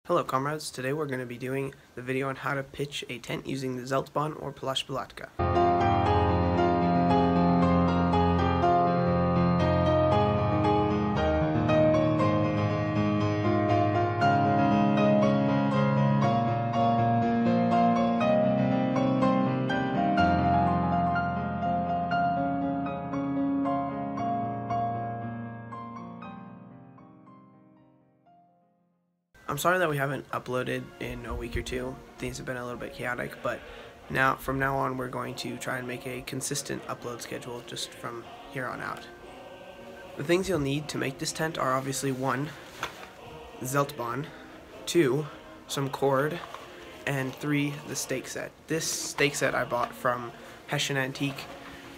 Hello comrades, today we're going to be doing the video on how to pitch a tent using the Zeltbahn or Palashpalatka. I'm sorry that we haven't uploaded in a week or two. Things have been a little bit chaotic, but from now on we're going to try and make a consistent upload schedule just from here on out. The things you'll need to make this tent are obviously 1, Zeltbahn, 2, some cord, and 3, the stake set. This stake set I bought from Hessian Antique.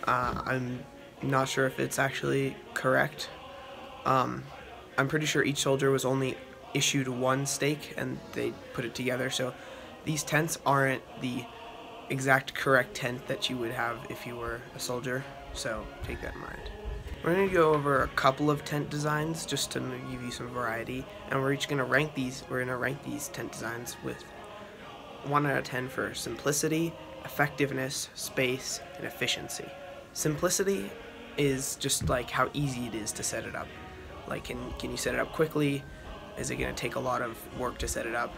I'm not sure if it's actually correct. I'm pretty sure each soldier was only issued 1 stake and they put it together, so these tents aren't the exact correct tent that you would have if you were a soldier, so take that in mind. We're going to go over a couple of tent designs just to give you some variety, and we're going to rank these tent designs with 1 out of 10 for simplicity, effectiveness, space, and efficiency. Simplicity is just like how easy it is to set it up. Like, can you set it up quickly? Is it going to take a lot of work to set it up?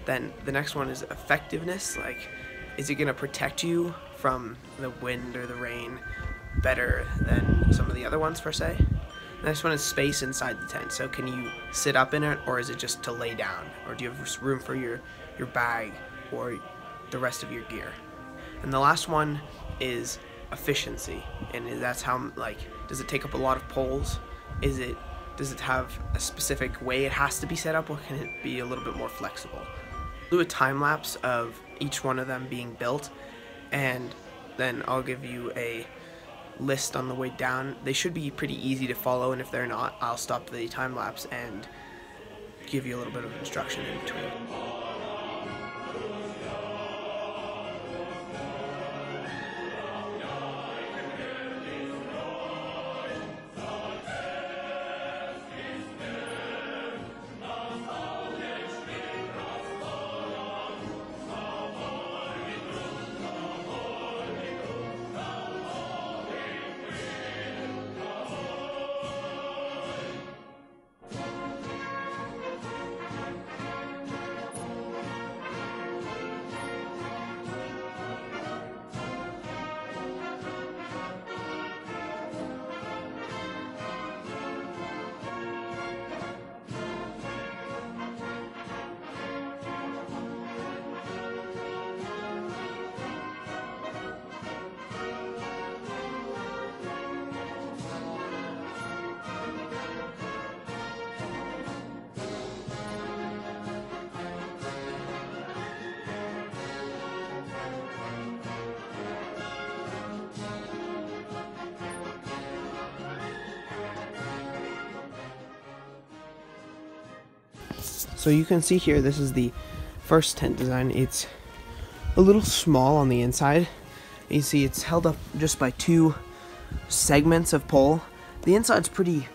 Then the next one is effectiveness. Like, is it going to protect you from the wind or the rain better than some of the other ones, per se? The next one is space inside the tent. So can you sit up in it, or is it just to lay down? Or do you have room for your bag or the rest of your gear? And the last one is efficiency. And that's how, like, does it take up a lot of poles? Does it have a specific way it has to be set up, or can it be a little bit more flexible? Do a time lapse of each one of them being built, and then I'll give you a list on the way down. They should be pretty easy to follow, and if they're not, I'll stop the time lapse and give you a little bit of instruction in between. So you can see here, this is the first tent design. It's a little small on the inside. You see it's held up just by 2 segments of pole. The inside's pretty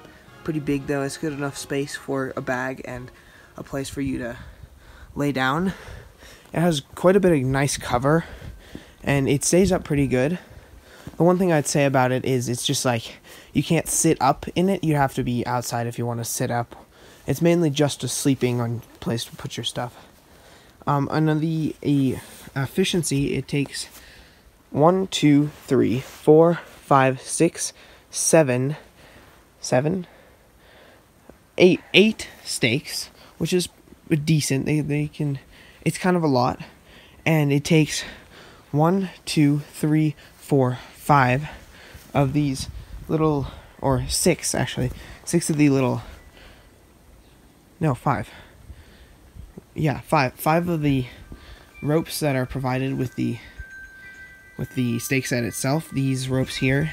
big though. It's good enough space for a bag and a place for you to lay down. It has quite a bit of nice cover, and it stays up pretty good. The one thing I'd say about it is it's just like you can't sit up in it. You have to be outside if you want to sit up. It's mainly just a sleeping on place to put your stuff. And the efficiency, it takes 1, 2, 3, 4, 5, 6, 7, 8 stakes, which is decent. They can, it's kind of a lot, and it takes 1, 2, 3, 4, 5 of these little, or 6 actually, 6 of the little. No, 5. Yeah, 5 of the ropes that are provided with the stake set itself. These ropes here,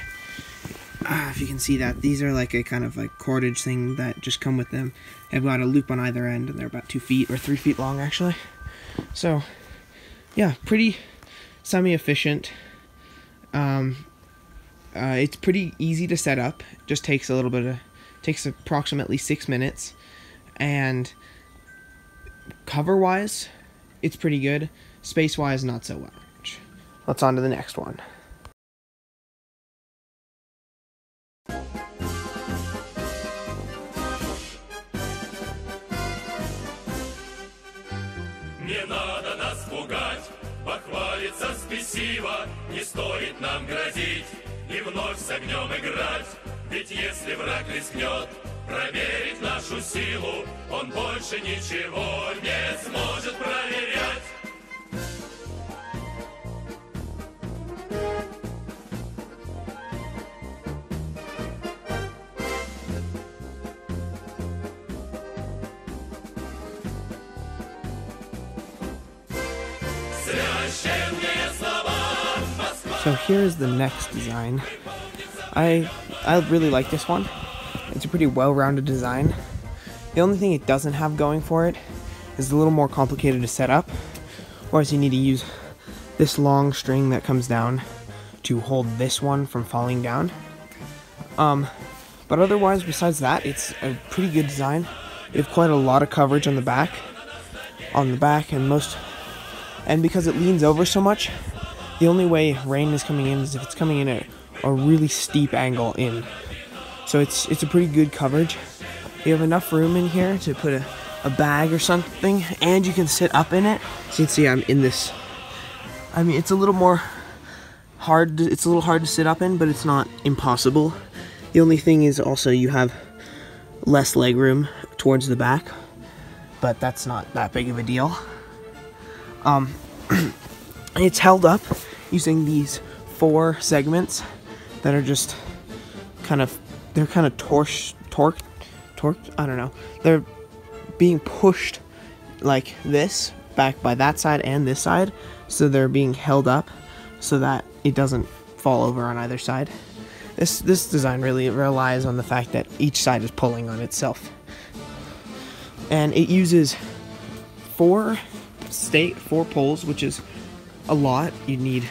if you can see that, these are like a kind of like cordage thing that just come with them. They've got a loop on either end, and they're about 2 feet or 3 feet long actually. So, yeah, pretty semi-efficient. It's pretty easy to set up. Just takes approximately 6 minutes. And cover-wise, it's pretty good. Space-wise, not so much. Let's on to the next one. Не надо нас пугать, похвалиться спесиво, не стоит нам грозить и вновь с огнем играть. Ведь если враг рискнет проверить нашу силу, он больше ничего не сможет проверять. So here's the next design. I really like this one. It's a pretty well-rounded design. The only thing it doesn't have going for it is a little more complicated to set up, whereas you need to use this long string that comes down to hold this one from falling down. But otherwise, besides that, it's a pretty good design. You have quite a lot of coverage on the back, and because it leans over so much, the only way rain is coming in is if it's coming in at a really steep angle in. So it's a pretty good coverage. You have enough room in here to put a bag or something, and you can sit up in it. So you can see I'm in this. I mean, it's a little more hard. It's a little hard to sit up in, but it's not impossible. The only thing is also you have less leg room towards the back, but that's not that big of a deal. It's held up using these 4 segments that are just they're kind of torqued, I don't know. They're being pushed like this, back by that side and this side, so they're being held up so that it doesn't fall over on either side. This design really relies on the fact that each side is pulling on itself. And it uses 4 poles, which is a lot. You'd need,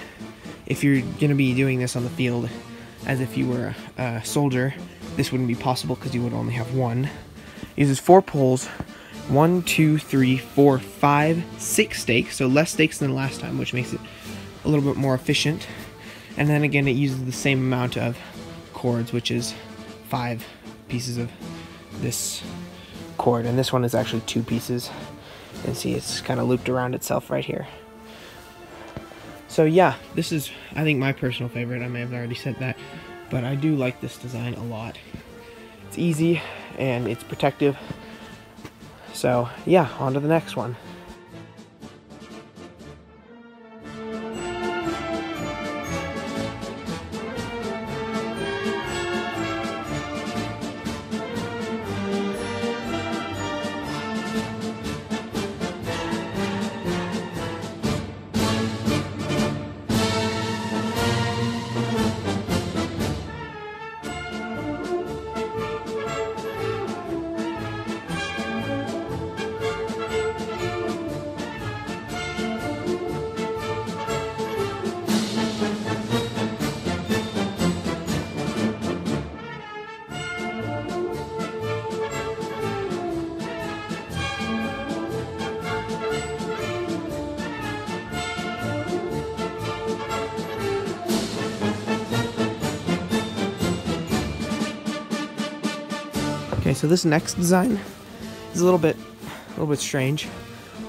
if you're going to be doing this on the field as if you were a soldier, this wouldn't be possible because you would only have one. It uses 4 poles, 1, 2, 3, 4, 5, 6 stakes, so less stakes than last time, which makes it a little bit more efficient. And then again, it uses the same amount of cords, which is 5 pieces of this cord, and this one is actually 2 pieces. And see, it's kind of looped around itself right here. So yeah, this is, I think, my personal favorite. I may have already said that, but I do like this design a lot. It's easy and it's protective. So yeah, on to the next one. Okay, so this next design is a little bit strange.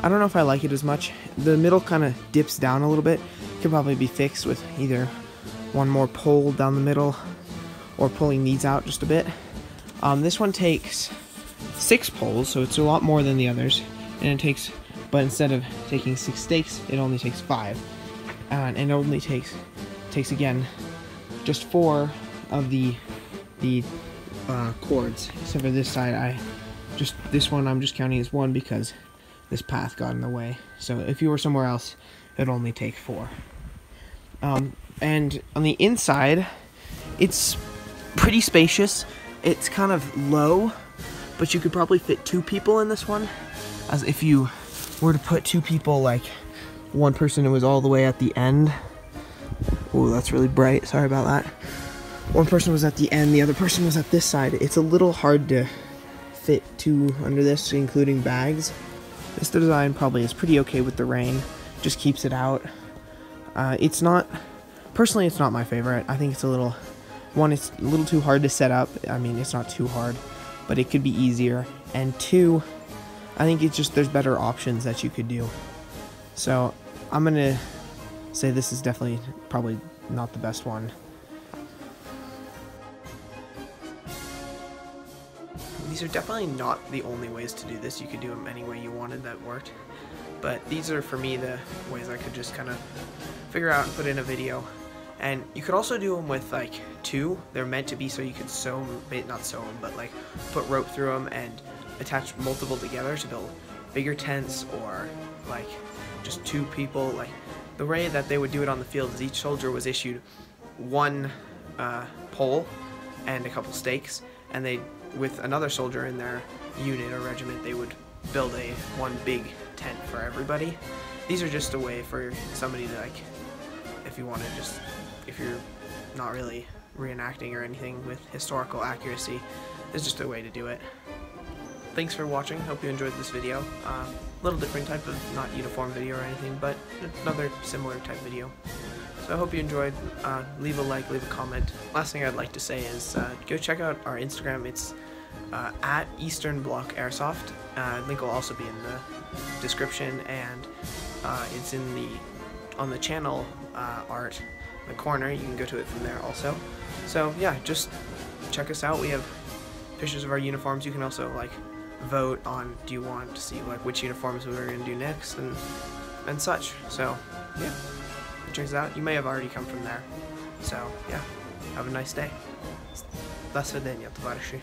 I don't know if I like it as much. The middle kind of dips down a little bit. Could probably be fixed with either one more pole down the middle or pulling these out just a bit. This one takes 6 poles, so it's a lot more than the others. But instead of taking 6 stakes, it only takes 5. And it only takes again just 4 of the cords. Except for this side, this one I'm just counting as 1 because this path got in the way. So if you were somewhere else, it'd only take 4. And on the inside, it's pretty spacious. It's kind of low, but you could probably fit 2 people in this one. As if you were to put 2 people, like one person who was all the way at the end. Oh, that's really bright. Sorry about that. One person was at the end, the other person was at this side. It's a little hard to fit 2 under this, including bags. This design probably is pretty okay with the rain, just keeps it out. It's not, personally it's not my favorite. I think it's it's a little too hard to set up. I mean, it's not too hard, but it could be easier. And two, I think it's just, there's better options that you could do. So I'm gonna say this is definitely probably not the best one. These are definitely not the only ways to do this. You could do them any way you wanted that worked. But these are, for me, the ways I could just kind of figure out and put in a video. And you could also do them with, like, two. They're meant to be so you could sew them, not sew them, but, like, put rope through them and attach multiple together to build bigger tents, or, like, just two people. Like, the way that they would do it on the field is each soldier was issued one pole and a couple stakes, and they, with another soldier in their unit or regiment, they would build one big tent for everybody. These are just a way for somebody to, like, if you want to just, if you're not really reenacting or anything with historical accuracy, it's just a way to do it. Thanks for watching. Hope you enjoyed this video. A little different type of, not uniform video or anything, but another similar type video. So I hope you enjoyed. Leave a like, leave a comment. Last thing I'd like to say is go check out our Instagram. It's at Eastern Bloc Airsoft. Link will also be in the description, and it's on the channel art in the corner. You can go to it from there also. So yeah, just check us out. We have pictures of our uniforms. You can also, like, vote on, do you want to see, like, which uniforms we're going to do next and such. So yeah, check us out. You may have already come from there. So yeah, have a nice day. До свидания, товарищи.